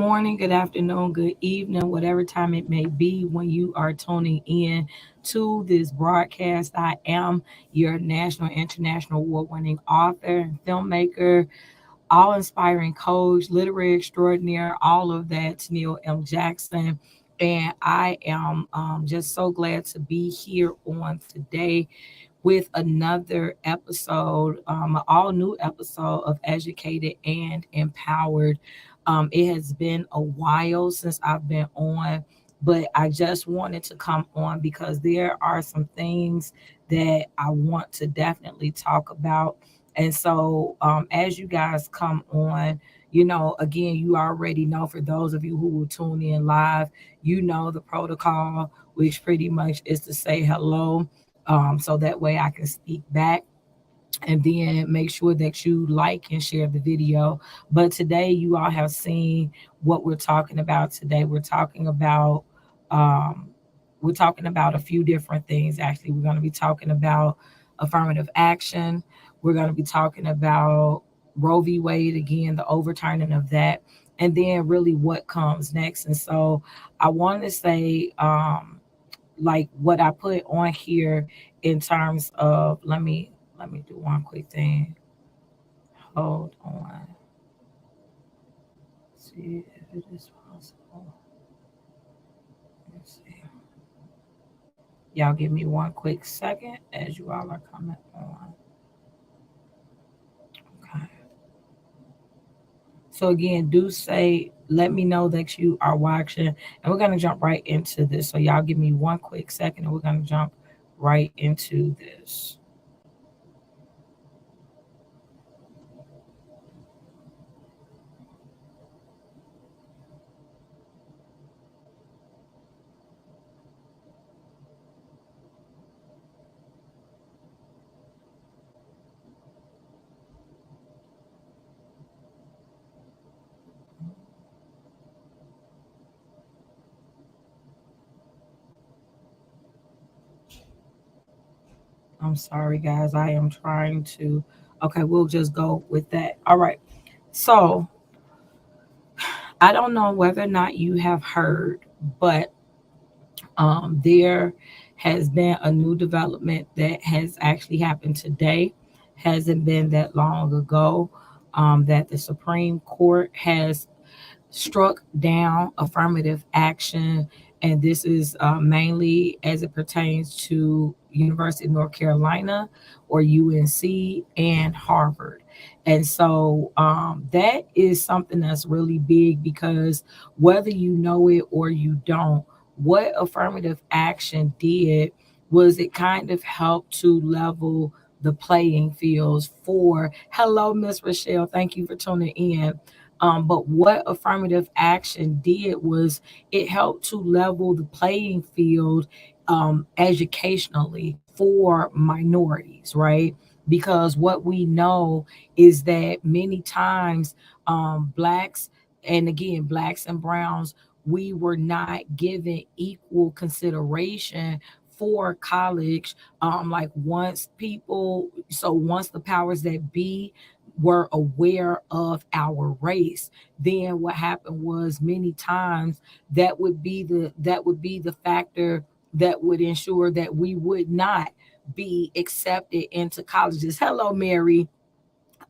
morning, good afternoon, good evening, whatever time it may be when you are tuning in to this broadcast. I am your national, international award winning author, filmmaker, all inspiring coach, literary extraordinaire, all of that, Neil M. Jackson. And I am just so glad to be here on today with another episode, an all new episode of Educated and Empowered. It has been a while since I've been on, but I just wanted to come on because there are some things that I want to definitely talk about. And so, as you guys come on, again, you already know for those of you who will tune in live, you know the protocol, which pretty much is to say hello, so that way I can speak back, and then make sure that you like and share the video. But today, you all have seen what we're talking about today. Um, we're talking about a few different things. Actually, we're going to be talking about affirmative action. We're going to be talking about Roe v. Wade again, the overturning of that, and then really what comes next. And so, I want to say, like what I put on here in terms of let me do one quick thing. Hold on. See if it is possible. Let's see. Y'all give me one quick second as you all are coming on. Okay. So again, do say let me know that you are watching, and we're gonna jump right into this. So y'all give me one quick second, and we're gonna jump right into this. I'm sorry, guys. I am trying to. Okay, we'll just go with that. All right. So I don't know whether or not you have heard, but there has been a new development that has actually happened today. Hasn't been that long ago, that the Supreme Court has struck down affirmative action, and this is mainly as it pertains to University of North Carolina or UNC and Harvard. And so that is something that's really big because whether you know it or you don't, what affirmative action did was it kind of helped to level the playing fields for hello, Miss Rochelle. Thank you for tuning in. But what affirmative action did was it helped to level the playing field educationally for minorities, right? Because what we know is that many times blacks, and again, blacks and browns, we were not given equal consideration for college. Like once the powers that be were aware of our race, then what happened was many times that would be the factor that would ensure that we would not be accepted into colleges. Hello, Mary.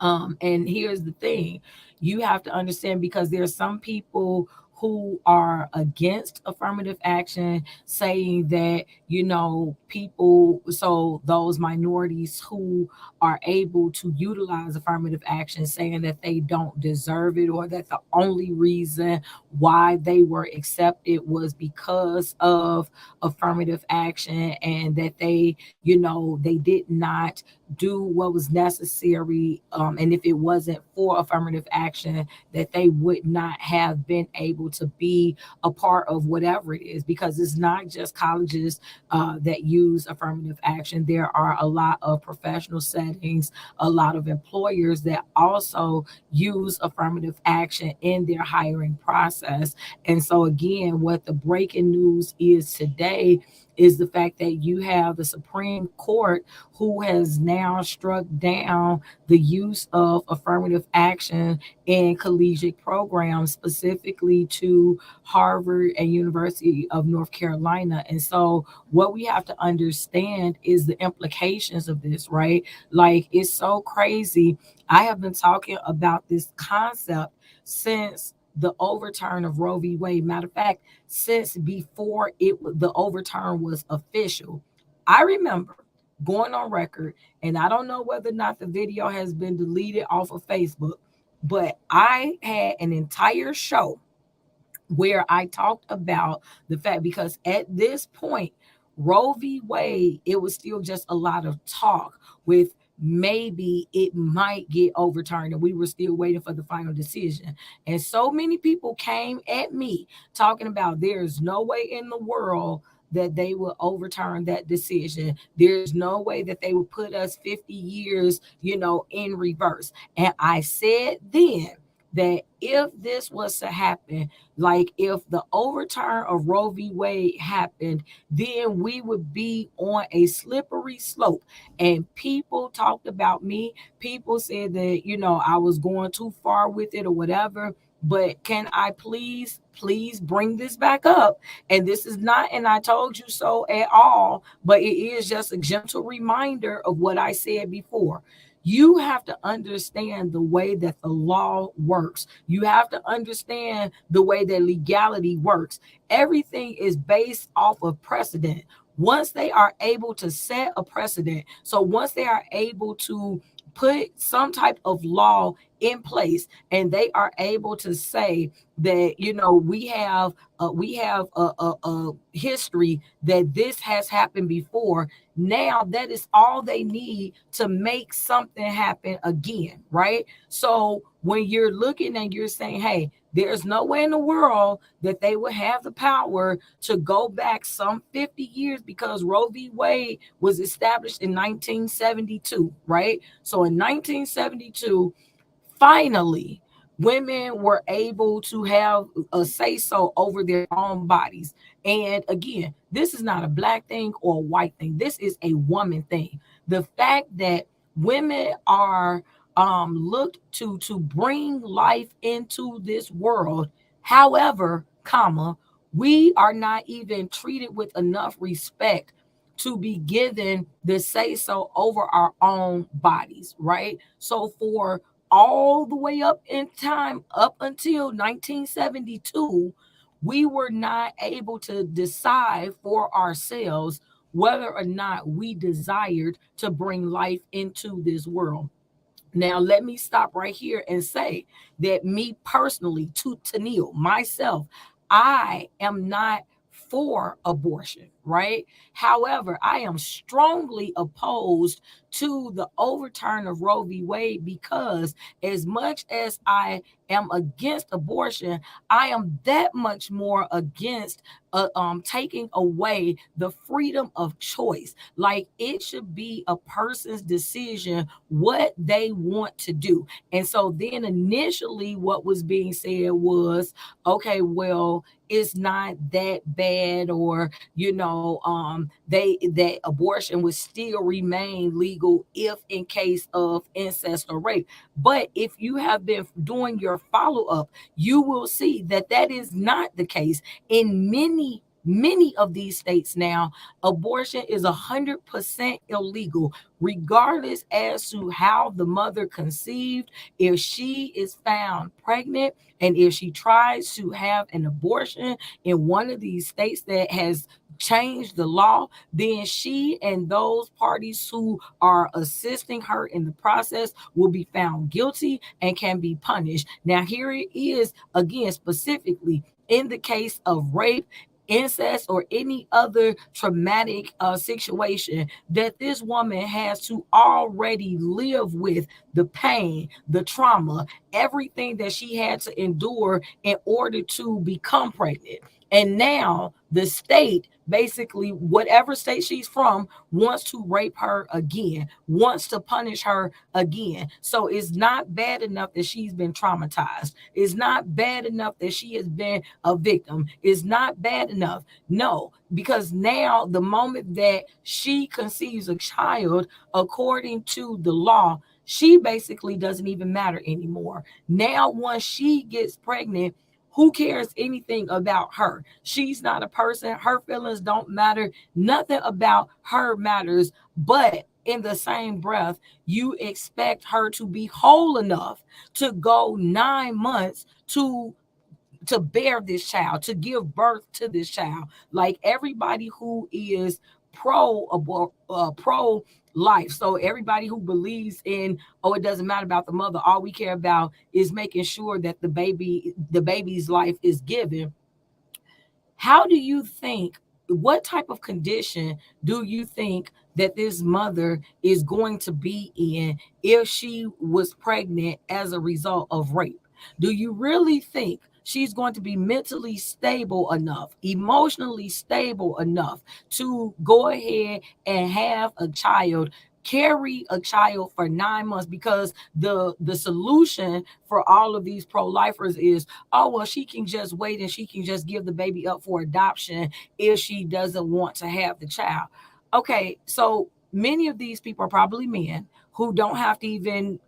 And here's the thing, you have to understand, because there are some people who are against affirmative action, saying that, people, so those minorities who are able to utilize affirmative action, saying that they don't deserve it, or that the only reason why they were accepted was because of affirmative action, and that they did not do what was necessary, and if it wasn't for affirmative action, that they would not have been able to be a part of whatever it is, because it's not just colleges that use affirmative action. There are a lot of professional settings, a lot of employers that also use affirmative action in their hiring process. And so, again, what the breaking news is today is the fact that you have the Supreme Court who has now struck down the use of affirmative action in collegiate programs, specifically to Harvard and University of North Carolina. And so, what we have to understand is the implications of this, right? Like, it's so crazy. I have been talking about this concept since the overturn of Roe v. Wade. Matter of fact, since before the overturn was official. I remember going on record, and I don't know whether or not the video has been deleted off of Facebook, but I had an entire show where I talked about the fact, because at this point, Roe v. Wade, it was still just a lot of talk with maybe it might get overturned, and we were still waiting for the final decision. And so many people came at me talking about there's no way in the world that they will overturn that decision. There's no way that they would put us 50 years, in reverse. And I said then that if this was to happen, like if the overturn of Roe v. Wade happened, then we would be on a slippery slope. And people talked about me. People said that, I was going too far with it or whatever. But can I please bring this back up? And this is not, and I told you so at all, but it is just a gentle reminder of what I said before. You have to understand the way that the law works. You have to understand the way that legality works. Everything is based off of precedent. Once they are able to set a precedent, so once they are able to put some type of law in place, and they are able to say that we have a history that this has happened before. Now that is all they need to make something happen again, right? So when you're looking and you're saying, hey, there's no way in the world that they would have the power to go back some 50 years, because Roe v. Wade was established in 1972, right? So in 1972, finally, women were able to have a say so over their own bodies. And again, this is not a black thing or a white thing. This is a woman thing. The fact that women are looked to bring life into this world. However, we are not even treated with enough respect to be given the say so over our own bodies, right? So for all the way up in time, up until 1972, we were not able to decide for ourselves whether or not we desired to bring life into this world. Now, let me stop right here and say that me personally, to Tennille, myself, I am not for abortion, right? However, I am strongly opposed to the overturn of Roe v. Wade, because as much as I am against abortion, I am that much more against taking away the freedom of choice. Like, it should be a person's decision what they want to do. And so then initially what was being said was, okay, well, it's not that bad, or they that abortion would still remain legal if in case of incest or rape. But if you have been doing your follow-up, you will see that that is not the case in many of these states. Now, abortion is 100% illegal, regardless as to how the mother conceived. If she is found pregnant, and if she tries to have an abortion in one of these states that has changed the law, then she and those parties who are assisting her in the process will be found guilty and can be punished. Now, here it is again, specifically in the case of rape, incest, or any other traumatic situation, that this woman has to already live with the pain, the trauma, everything that she had to endure in order to become pregnant. And now the state, basically, whatever state she's from, wants to rape her again, wants to punish her again. So it's not bad enough that she's been traumatized. It's not bad enough that she has been a victim. It's not bad enough. No, because now the moment that she conceives a child, according to the law, she basically doesn't even matter anymore. Now, once she gets pregnant, who cares anything about her? She's not a person. Her feelings don't matter. Nothing about her matters. But in the same breath, you expect her to be whole enough to go 9 months to bear this child, to give birth to this child. Like everybody who is pro life. So everybody who believes in, oh, it doesn't matter about the mother. All we care about is making sure that the baby's life is given. How do you think, what type of condition do you think that this mother is going to be in if she was pregnant as a result of rape? Do you really think she's going to be mentally stable enough, emotionally stable enough to go ahead and have a child? Carry a child for 9 months, because the solution for all of these pro-lifers is, oh, well, she can just wait and she can just give the baby up for adoption if she doesn't want to have the child. Okay, so many of these people are probably men who don't have to even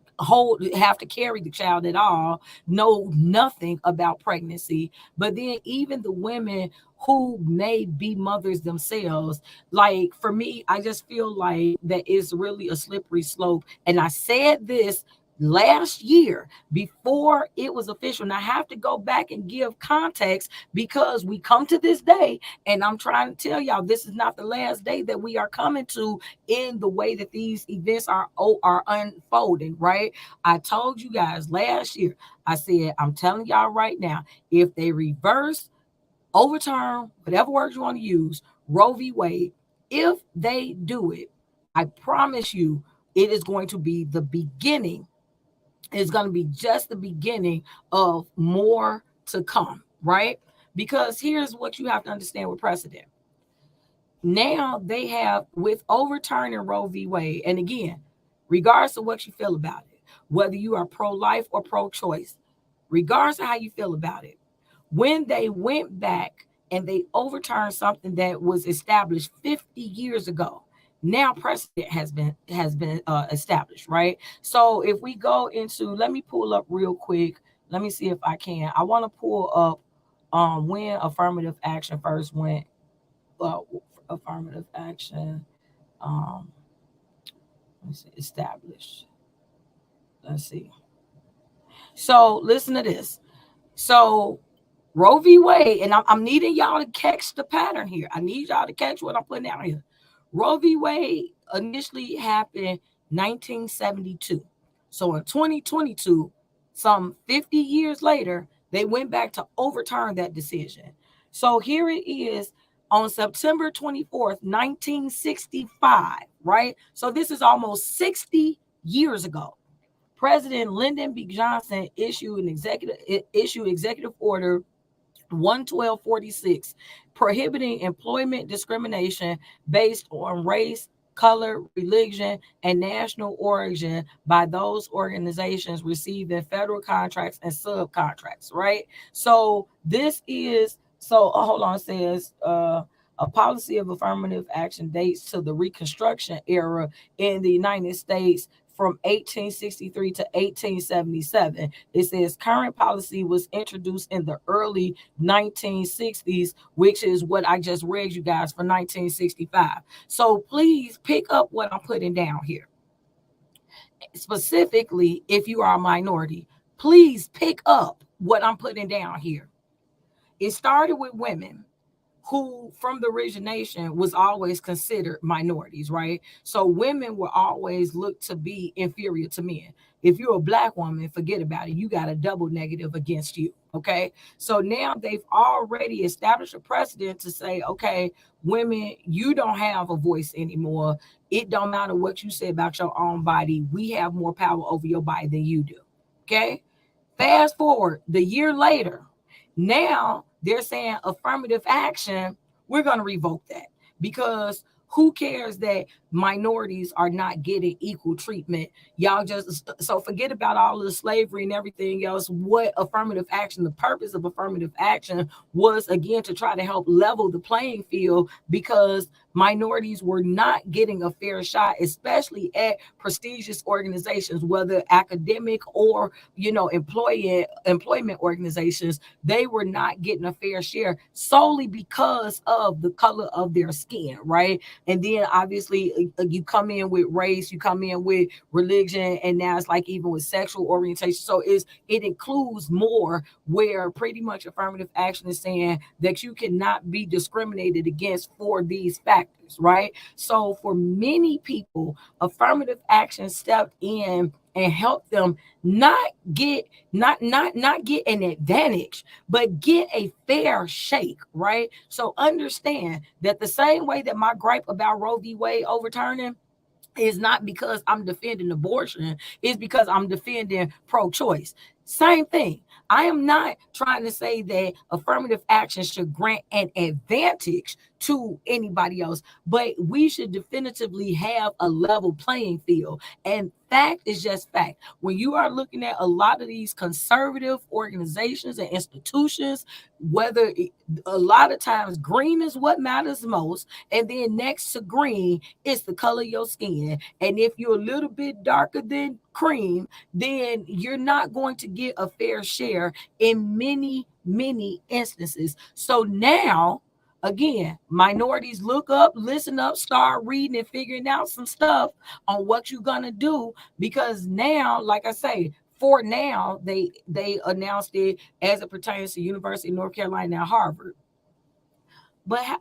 have to carry the child at all, know nothing about pregnancy. But then even the women who may be mothers themselves, like for me, I just feel like that is really a slippery slope. And I said this last year before it was official. And I have to go back and give context, because we come to this day, and I'm trying to tell y'all this is not the last day that we are coming to in the way that these events are unfolding, right? I told you guys last year, I said, I'm telling y'all right now, if they reverse, overturn, whatever words you want to use, Roe v. Wade, if they do it, I promise you it is going to be the beginning. It's going to be just the beginning of more to come, right? Because here's what you have to understand with precedent. Now they have, with overturning Roe v. Wade, and again, regardless of what you feel about it, whether you are pro-life or pro-choice, regardless of how you feel about it, when they went back and they overturned something that was established 50 years ago, now precedent has been established, right? So if we go into, let me pull up real quick. Let me see if I can. I want to pull up when affirmative action first went. Well, affirmative action. Um, let's see, established. Let's see. So listen to this. So Roe v. Wade, and I'm needing y'all to catch the pattern here. I need y'all to catch what I'm putting out here. Roe v. Wade initially happened 1972. So in 2022, some 50 years later, they went back to overturn that decision. So here it is on September 24th, 1965, right? So this is almost 60 years ago. President Lyndon B. Johnson issued executive order 11246, prohibiting employment discrimination based on race, color, religion, and national origin by those organizations receiving federal contracts and subcontracts, right? So this is, so hold on, it says a policy of affirmative action dates to the Reconstruction era in the United States from 1863 to 1877. It says current policy was introduced in the early 1960s, which is what I just read you guys for 1965. So please pick up what I'm putting down here. Specifically, if you are a minority, please pick up what I'm putting down here. It started with women who from the origination was always considered minorities, right? So women were always looked to be inferior to men. If you're a black woman, forget about it. You got a double negative against you. Okay. So now they've already established a precedent to say, okay, women, you don't have a voice anymore. It don't matter what you say about your own body. We have more power over your body than you do. Okay. Fast forward the year later, now they're saying affirmative action, we're going to revoke that because who cares that minorities are not getting equal treatment? Y'all just so forget about all of the slavery and everything else. What affirmative action, the purpose of affirmative action was again to try to help level the playing field because minorities were not getting a fair shot, especially at prestigious organizations, whether academic or employment organizations. They were not getting a fair share solely because of the color of their skin, right? And then obviously you come in with race, you come in with religion, and now it's like even with sexual orientation. So it includes more where pretty much affirmative action is saying that you cannot be discriminated against for these factors, right? So for many people, affirmative action stepped in and helped them not get not get an advantage, but get a fair shake, right? So understand that the same way that my gripe about Roe v. Wade overturning is not because I'm defending abortion, it's because I'm defending pro-choice. Same thing. I am not trying to say that affirmative action should grant an advantage to anybody else, but we should definitively have a level playing field. And fact is just fact. When you are looking at a lot of these conservative organizations and institutions, a lot of times green is what matters most, and then next to green is the color of your skin. And if you're a little bit darker than cream, then you're not going to get a fair share in many instances. So now, again, minorities look up, listen up, start reading and figuring out some stuff on what you're gonna do because now, like I say, for now, they announced it as it pertains to University of North Carolina and Harvard. But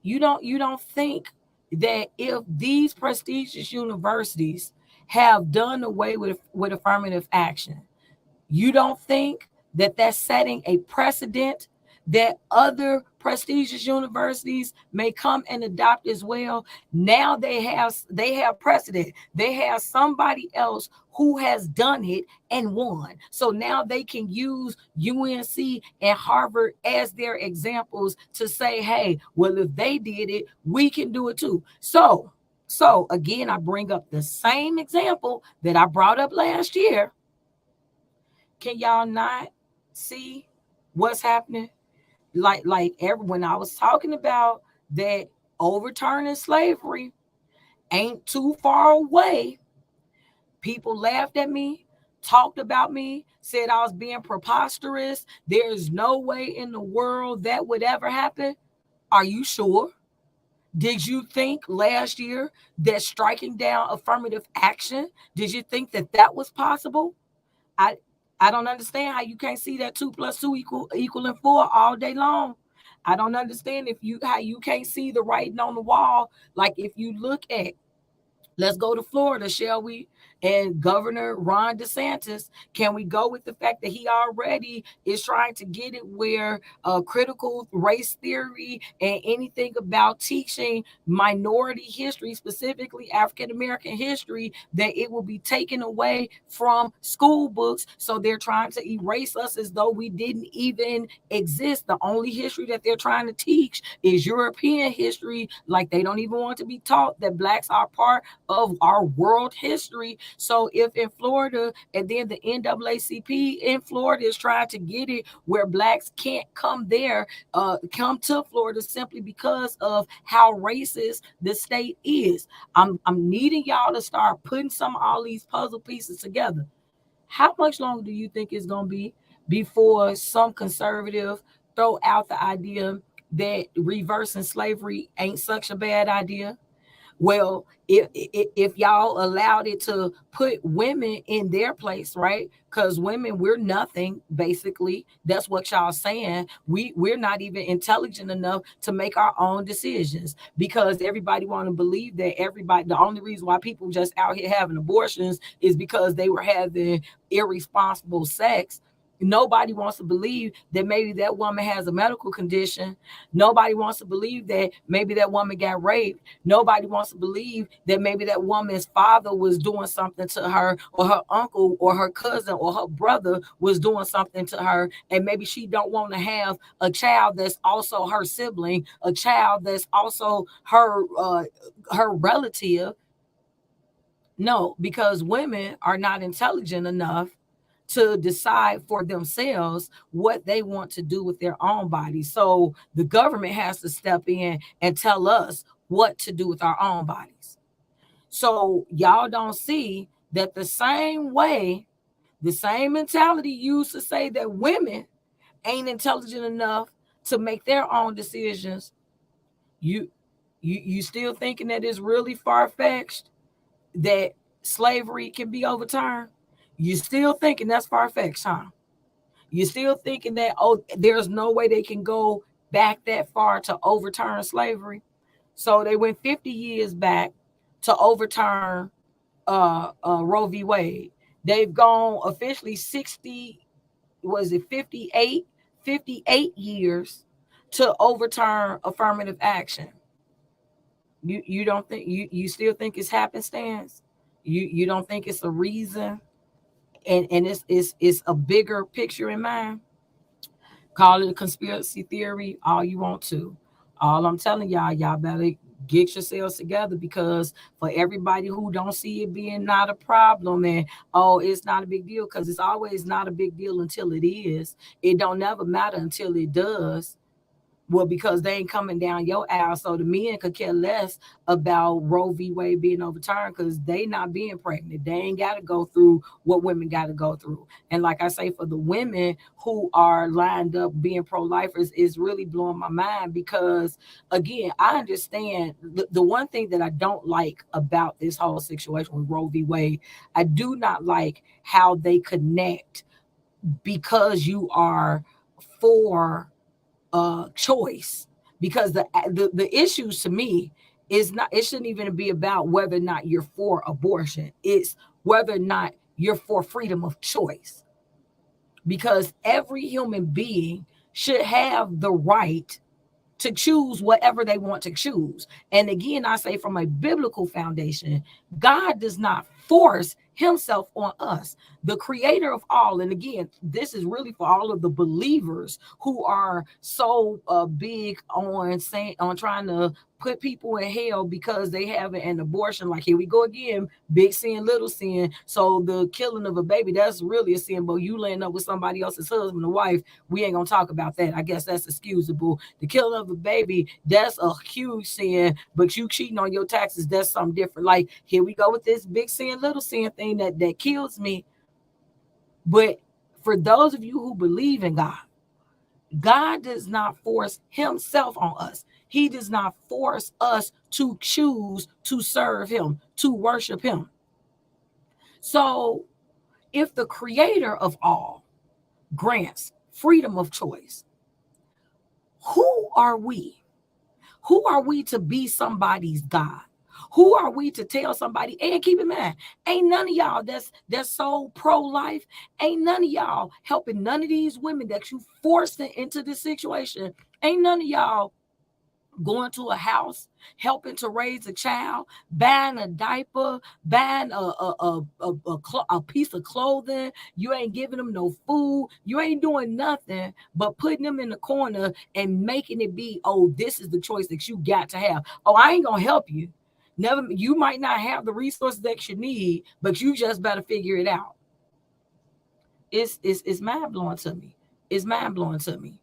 you don't think that if these prestigious universities have done away with affirmative action, you don't think that that's setting a precedent that other prestigious universities may come and adopt as well? Now they have precedent. They have somebody else who has done it and won. So now they can use UNC and Harvard as their examples to say, hey, well, if they did it, we can do it too. So again, I bring up the same example that I brought up last year. Can y'all not see what's happening? Like when I was talking about that overturning slavery ain't too far away, people laughed at me, talked about me, said I was being preposterous. There's no way in the world that would ever happen. Are you sure? Did you think last year that striking down affirmative action, did you think that that was possible? I I don't understand how you can't see that 2 plus 2 equaling 4 all day long. I don't understand if you how you can't see the writing on the wall. Like if you look at, let's go to Florida, shall we? And Governor Ron DeSantis, can we go with the fact that he already is trying to get it where critical race theory and anything about teaching minority history, specifically African American history, that it will be taken away from school books? So they're trying to erase us as though we didn't even exist. The only history that they're trying to teach is European history. Like they don't even want to be taught that blacks are part of our world history. So if in Florida, and then the NAACP in Florida is trying to get it where blacks can't come to Florida simply because of how racist the state is. I'm needing y'all to start putting some of all these puzzle pieces together. How much longer do you think it's going to be before some conservative throw out the idea that reversing slavery ain't such a bad idea? Well, if y'all allowed it to put women in their place, right? Because women, we're nothing, basically. That's what y'all saying. We're not even intelligent enough to make our own decisions because everybody want to believe that everybody, the only reason why people just out here having abortions is because they were having irresponsible sex. Nobody wants to believe that maybe that woman has a medical condition. Nobody wants to believe that maybe that woman got raped. Nobody wants to believe that maybe that woman's father was doing something to her, or her uncle or her cousin or her brother was doing something to her, and maybe she don't want to have a child that's also her sibling, a child that's also her relative. No, because women are not intelligent enough to decide for themselves what they want to do with their own bodies. So the government has to step in and tell us what to do with our own bodies. So y'all don't see that the same way, the same mentality used to say that women ain't intelligent enough to make their own decisions. You you still thinking that it's really far-fetched that slavery can be overturned? You still thinking that's far-fetched, huh? You still thinking that, oh, there's no way they can go back that far to overturn slavery? So they went 50 years back to overturn Roe v. Wade. They've gone officially 60, was it 58 years to overturn affirmative action. You don't think, you still think it's happenstance? You don't think it's a reason, and it's a bigger picture in mind? Call it a conspiracy theory all you want to. All I'm telling y'all, y'all better get yourselves together, because for everybody who don't see it being not a problem, and oh, it's not a big deal, because it's always not a big deal until it is. It don't never matter until it does. Well, because they ain't coming down your aisle, so the men could care less about Roe v. Wade being overturned, because they not being pregnant. They ain't got to go through what women got to go through. And like I say, for the women who are lined up being pro-lifers, is really blowing my mind, because again, I understand the one thing that I don't like about this whole situation with Roe v. Wade. I do not like how they connect, because you are for choice, because the issues to me is not, it shouldn't even be about whether or not you're for abortion. It's whether or not you're for freedom of choice, because every human being should have the right to choose whatever they want to choose. And again, I say, from a biblical foundation, God does not force himself on us, the creator of all. And again, this is really for all of the believers who are so big on saying, on trying to put people in hell because they have an abortion. Like, here we go again, big sin, little sin. So the killing of a baby, that's really a sin, but you laying up with somebody else's husband or wife, we ain't gonna talk about that. I guess that's excusable. The killing of a baby, that's a huge sin, but you cheating on your taxes, that's something different. Like, here we go with this big sin, little sin thing that kills me. But for those of you who believe in God, God does not force himself on us. He does not force us to choose to serve him, to worship him. So if the creator of all grants freedom of choice, who are we? Who are we to be somebody's God? Who are we to tell somebody? And keep in mind, ain't none of y'all that's so pro-life, ain't none of y'all helping none of these women that you forced into this situation. Ain't none of y'all going to a house, helping to raise a child, buying a diaper, buying a piece of clothing. You ain't giving them no food. You ain't doing nothing but putting them in the corner and making it be, oh, this is the choice that you got to have. Oh, I ain't gonna help you. Never, you might not have the resources that you need, but you just better figure it out. It's mind blowing to me. It's mind blowing to me.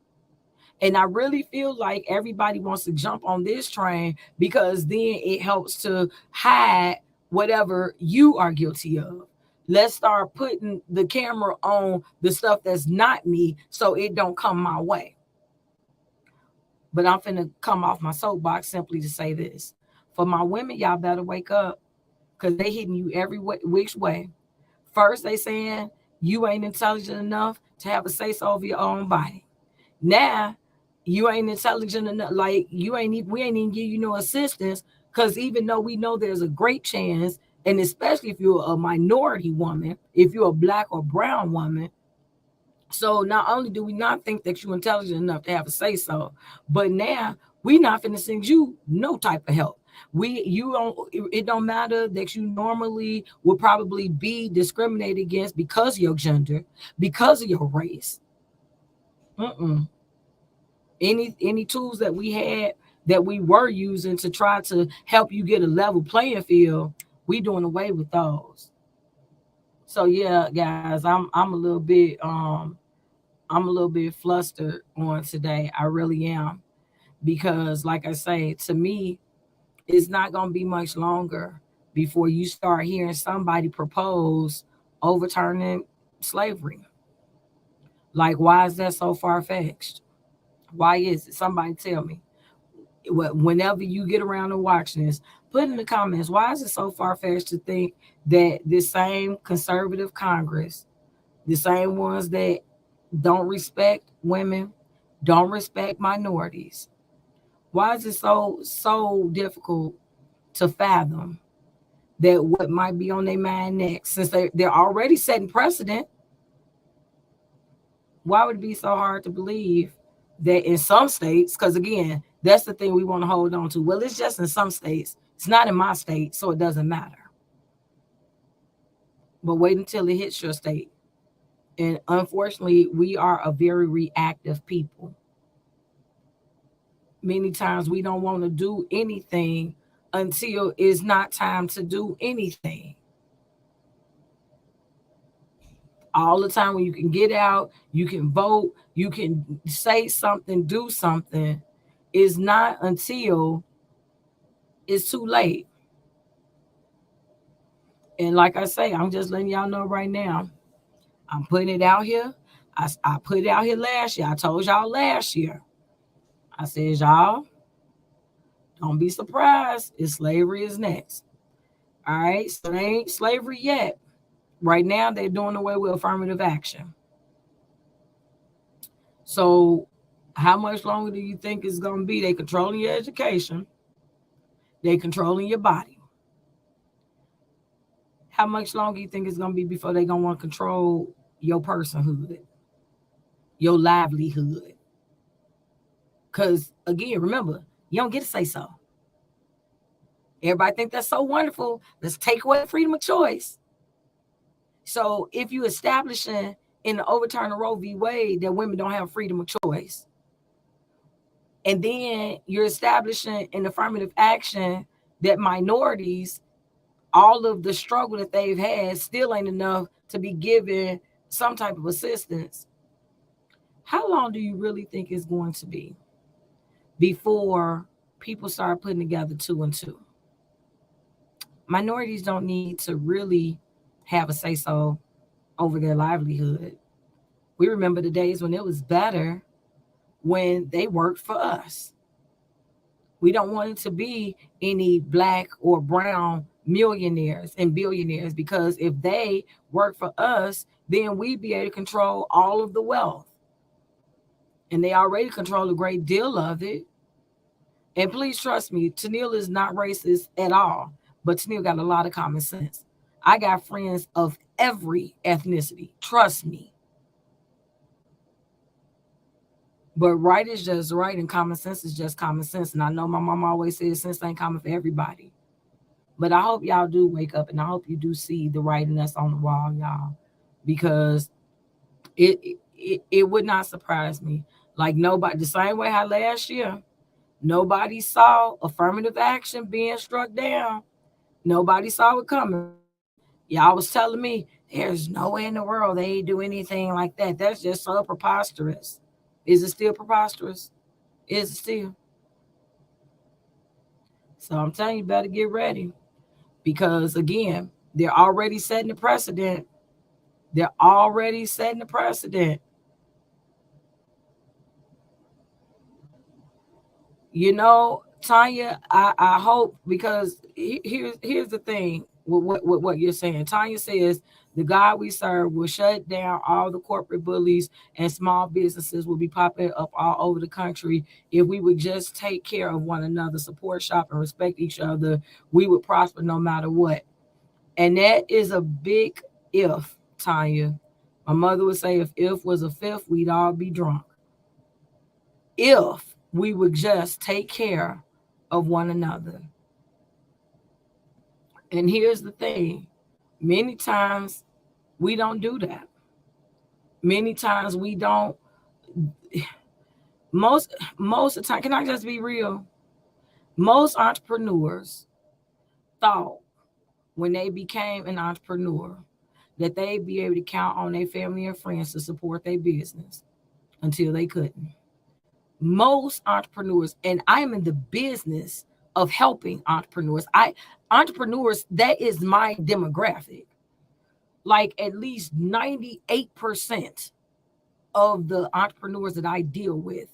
And I really feel like everybody wants to jump on this train, because then it helps to hide whatever you are guilty of. Let's start putting the camera on the stuff that's not me, so it don't come my way. But I'm finna come off my soapbox simply to say this. For my women, y'all better wake up, because they hitting you every which way. First, they saying you ain't intelligent enough to have a say-so over your own body. Now, you ain't intelligent enough, like we ain't even give you no assistance, because even though we know there's a great chance, and especially if you're a minority woman, if you're a black or brown woman, So not only do we not think that you're intelligent enough to have a say so, but now we not finna send you no type of help. You don't, it don't matter that you normally would probably be discriminated against because of your gender, because of your race. Mm-mm. Any tools that we had, that we were using to try to help you get a level playing field, we doing away with those. So yeah, guys, I'm a little bit flustered on today. I really am, because like I say, to me, it's not going to be much longer before you start hearing somebody propose overturning slavery. Like, why is that so far fetched? Why is it? Somebody tell me. Whenever you get around to watching this, put in the comments, why is it so far fetched to think that this same conservative Congress, the same ones that don't respect women, don't respect minorities, why is it so difficult to fathom that what might be on their mind next, since they're already setting precedent? Why would it be so hard to believe that in some states, because again, that's the thing we want to hold on to. Well, it's just in some states. It's not in my state, so it doesn't matter. But wait until it hits your state. And unfortunately, we are a very reactive people. Many times we don't want to do anything until it's not time to do anything. All the time when you can get out, you can vote, you can say something, do something, is not until it's too late. And like I say, I'm just letting y'all know right now. I'm putting it out here. I put it out here last year. I told y'all last year. I said, y'all, don't be surprised if slavery is next. All right. So they ain't slavery yet. Right now, they're doing away with affirmative action. So how much longer do you think it's going to be? They controlling your education. They controlling your body. How much longer you think it's going to be before they going to want to control your personhood, your livelihood? Because again, remember, you don't get to say so. Everybody think that's so wonderful. Let's take away freedom of choice. So if you establishing in the overturn of Roe v. Wade that women don't have freedom of choice, and then you're establishing in affirmative action that minorities, all of the struggle that they've had still ain't enough to be given some type of assistance, how long do you really think it's going to be before people start putting together two and two? Minorities don't need to really have a say so over their livelihood. We remember the days when it was better when they worked for us. We don't want it to be any black or brown millionaires and billionaires, because if they work for us, then we'd be able to control all of the wealth. And they already control a great deal of it. And please trust me, Tennille is not racist at all, but Tennille got a lot of common sense. I got friends of every ethnicity. Trust me. But right is just right, and common sense is just common sense. And I know my mom always says sense ain't common for everybody. But I hope y'all do wake up, and I hope you do see the writing that's on the wall, y'all, because it would not surprise me. Like nobody, the same way how last year nobody saw affirmative action being struck down. Nobody saw it coming. Y'all was telling me there's no way in the world they ain't do anything like that. That's just so preposterous. Is it still preposterous? Is it still? So I'm telling you, better get ready, because again, they're already setting the precedent. They're already setting the precedent. Tanya, I hope, because here's the thing with what you're saying. Tanya says the God we serve will shut down all the corporate bullies, and small businesses will be popping up all over the country if we would just take care of one another, support, shop, and respect each other. We would prosper no matter what. And that is a big if, Tanya. My mother would say if was a fifth, we'd all be drunk. If we would just take care of one another. And here's the thing, many times we don't do that. Many times we don't. Most of the time, can I just be real? Most entrepreneurs thought when they became an entrepreneur that they'd be able to count on their family and friends to support their business until they couldn't. Most entrepreneurs, and I am in the business of helping entrepreneurs. Entrepreneurs, that is my demographic. Like at least 98% of the entrepreneurs that I deal with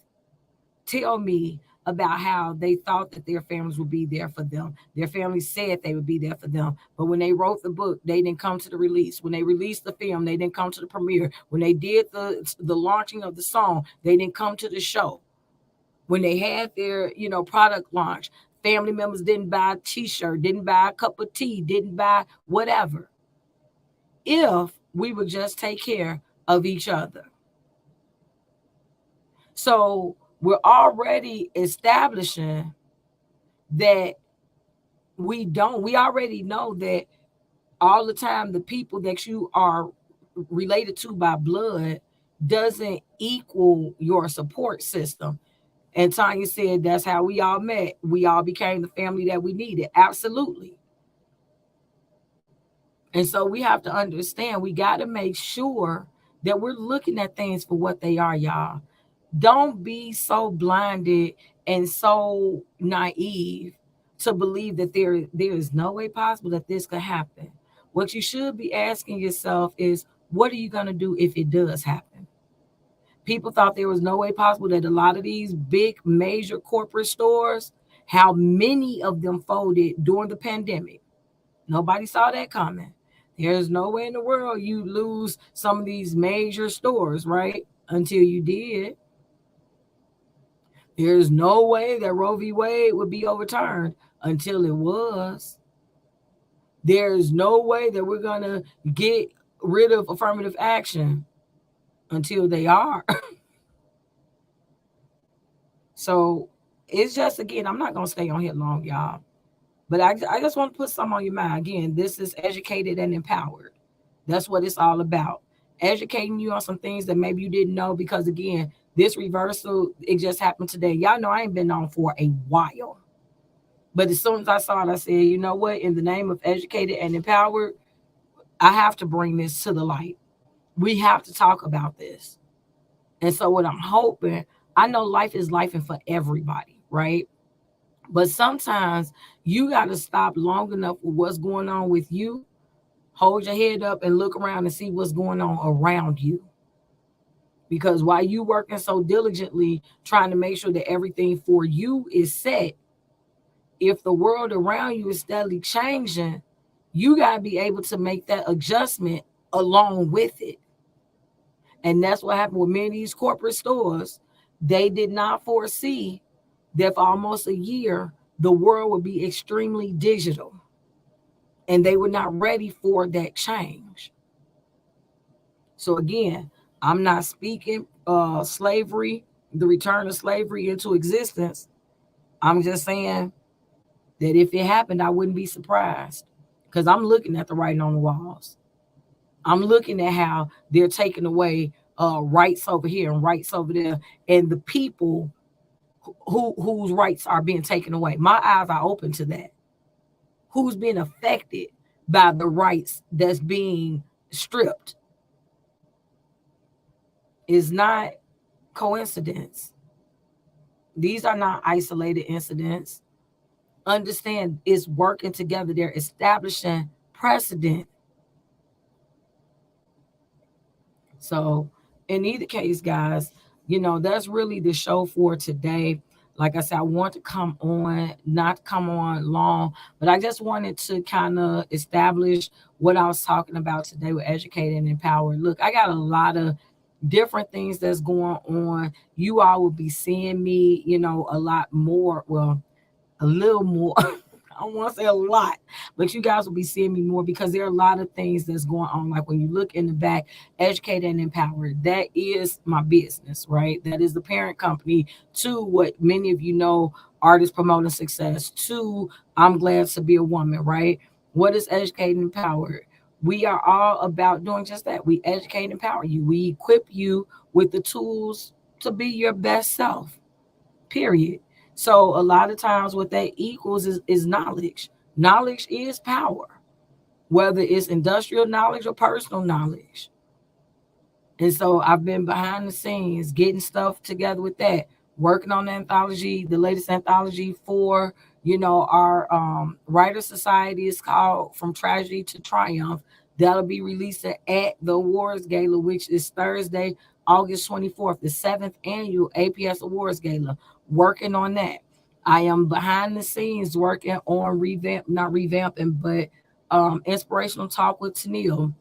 tell me about how they thought that their families would be there for them. Their families said they would be there for them. But when they wrote the book, they didn't come to the release. When they released the film, they didn't come to the premiere. When they did the launching of the song, they didn't come to the show. When they had their, product launch, family members didn't buy a t-shirt, didn't buy a cup of tea, didn't buy whatever. If we would just take care of each other. So we're already establishing that we already know that all the time the people that you are related to by blood doesn't equal your support system. And Tanya said that's how we all met. We all became the family that we needed. Absolutely. And so we have to understand, we got to make sure that we're looking at things for what they are, y'all. Don't be so blinded and so naive to believe that there is no way possible that this could happen. What you should be asking yourself is, what are you going to do if it does happen? People thought there was no way possible that a lot of these big major corporate stores, how many of them folded during the pandemic. Nobody saw that coming. There's no way in the world you lose some of these major stores, right? Until you did. There's no way that Roe v. Wade would be overturned until it was. There's no way that we're going to get rid of affirmative action until they are. So it's just, again, I'm not going to stay on here long, y'all. But I just want to put something on your mind. Again, this is educated and empowered. That's what it's all about. Educating you on some things that maybe you didn't know, because, again, this reversal, it just happened today. Y'all know I ain't been on for a while. But as soon as I saw it, I said, you know what? In the name of educated and empowered, I have to bring this to the light. We have to talk about this. And so what I'm hoping, I know life is life and for everybody, right? But sometimes you got to stop long enough with what's going on with you, hold your head up and look around and see what's going on around you. Because while you working so diligently trying to make sure that everything for you is set, if the world around you is steadily changing, you got to be able to make that adjustment along with it. And that's what happened with many of these corporate stores. They did not foresee that for almost a year, the world would be extremely digital. And they were not ready for that change. So again, I'm not speaking slavery, the return of slavery into existence. I'm just saying that if it happened, I wouldn't be surprised, because I'm looking at the writing on the walls. I'm looking at how they're taking away rights over here and rights over there, and the people whose rights are being taken away. My eyes are open to that. Who's being affected by the rights that's being stripped? Is not coincidence. These are not isolated incidents. Understand, it's working together. They're establishing precedent. So in either case, guys, that's really the show for today. Like I said, I want to come on, not come on long, but I just wanted to kind of establish what I was talking about today with educated and empowered. Look, I got a lot of different things that's going on. You all will be seeing me, a lot more, well, a little more. I don't want to say a lot, but you guys will be seeing me more because there are a lot of things that's going on. Like when you look in the back, Educate and Empower, that is my business, right? That is the parent company to what many of you know, Artists Promoting Success, to I'm Glad to Be a Woman, right? What is Educate and Empower? We are all about doing just that. We educate and empower you. We equip you with the tools to be your best self, period. So a lot of times what that equals is knowledge. Knowledge is power, whether it's industrial knowledge or personal knowledge. And so I've been behind the scenes getting stuff together with that, working on the anthology, the latest anthology for, our writer society is called From Tragedy to Triumph. That'll be released at the Awards Gala, which is Thursday, August 24th, the seventh annual APS Awards Gala. Working on that. I am behind the scenes working on not revamping, but inspirational talk with Tennille.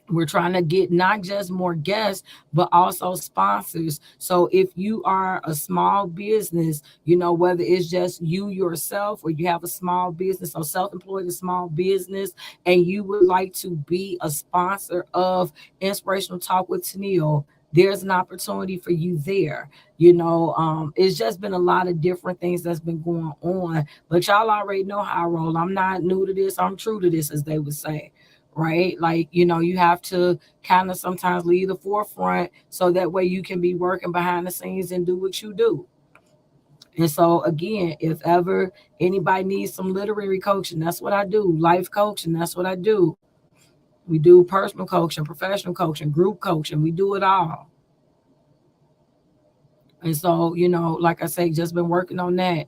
We're trying to get not just more guests, but also sponsors. So if you are a small business, whether it's just you yourself or you have a small business or self-employed, a small business, and you would like to be a sponsor of Inspirational Talk with Tennille, there's an opportunity for you there. It's just been a lot of different things that's been going on, but y'all already know how I roll. I'm not new to this. I'm true to this, as they would say, right? Like, you have to kind of sometimes leave the forefront so that way you can be working behind the scenes and do what you do. And so, again, if ever anybody needs some literary coaching, that's what I do. Life coaching, that's what I do. We do personal coaching, professional coaching, group coaching. We do it all. And so, like I say, just been working on that.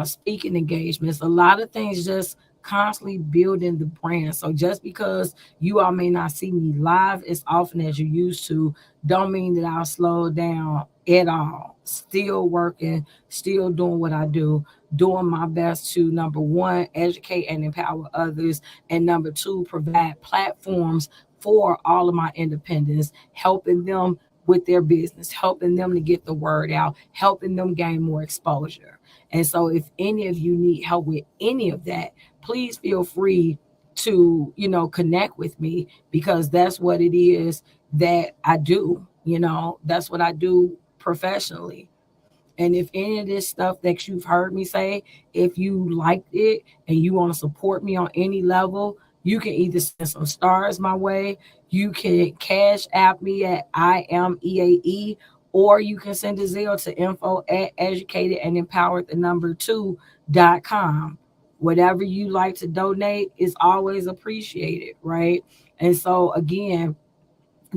Speaking engagements, a lot of things, just constantly building the brand. So just because you all may not see me live as often as you used to, don't mean that I'll slow down at all. Still working, still doing what I do, doing my best to, number one, educate and empower others, and number two, provide platforms for all of my independents, helping them with their business, helping them to get the word out, helping them gain more exposure. And so if any of you need help with any of that, please feel free to, connect with me, because that's what it is that I do. That's what I do professionally. And if any of this stuff that you've heard me say, if you liked it and you want to support me on any level, you can either send some stars my way, you can cash app me at I am EAE, or you can send a Zelle to info at educated and empowered the number 2.com. Whatever you like to donate is always appreciated, right? And so again,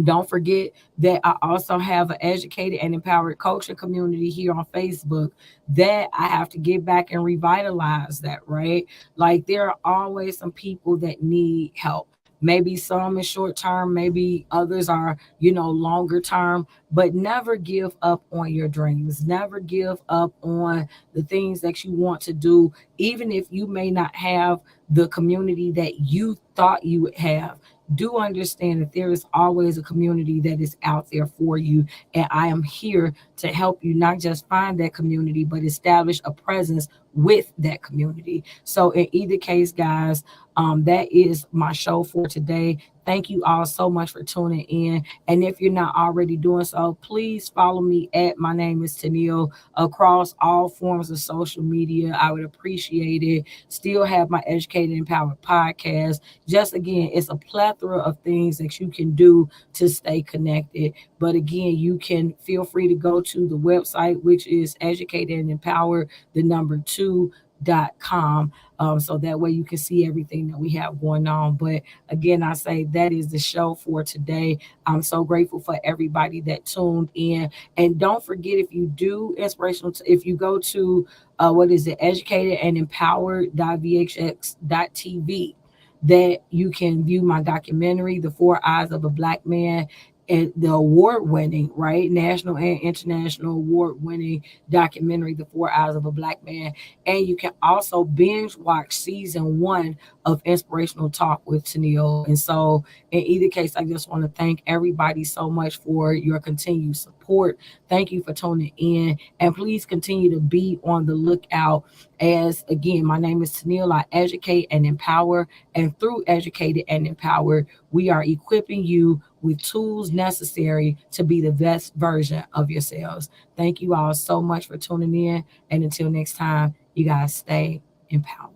don't forget that I also have an educated and empowered coaching community here on Facebook that I have to get back and revitalize that, right? Like there are always some people that need help. Maybe some is short term, maybe others are, longer term, but never give up on your dreams. Never give up on the things that you want to do, even if you may not have the community that you thought you would have. Do understand that there is always a community that is out there for you. And I am here to help you not just find that community, but establish a presence with that community. So, in either case, guys, that is my show for today. Thank you all so much for tuning in. And if you're not already doing so, please follow me at My Name is Tennille across all forms of social media. I would appreciate it. Still have my Educated and Empowered podcast. Just again, it's a plethora of things that you can do to stay connected. But again, you can feel free to go to the website, which is Educated and Empowered, the number 2.com. So that way you can see everything that we have going on. But again, I say that is the show for today. I'm so grateful for everybody that tuned in. And don't forget, if you do inspirational, if you go to what is it, educated and empowered.vhx.tv, that you can view my documentary, The Four Eyes of a Black Man, and the award-winning, right, national and international award-winning documentary, The Four Eyes of a Black Man. And you can also binge watch season 1 of Inspirational Talk with Tennille. And so in either case, I just want to thank everybody so much for your continued support. support. Thank you for tuning in. And please continue to be on the lookout. As again, my name is Tennille. I educate and empower. And through educated and empowered, we are equipping you with tools necessary to be the best version of yourselves. Thank you all so much for tuning in. And until next time, you guys stay empowered.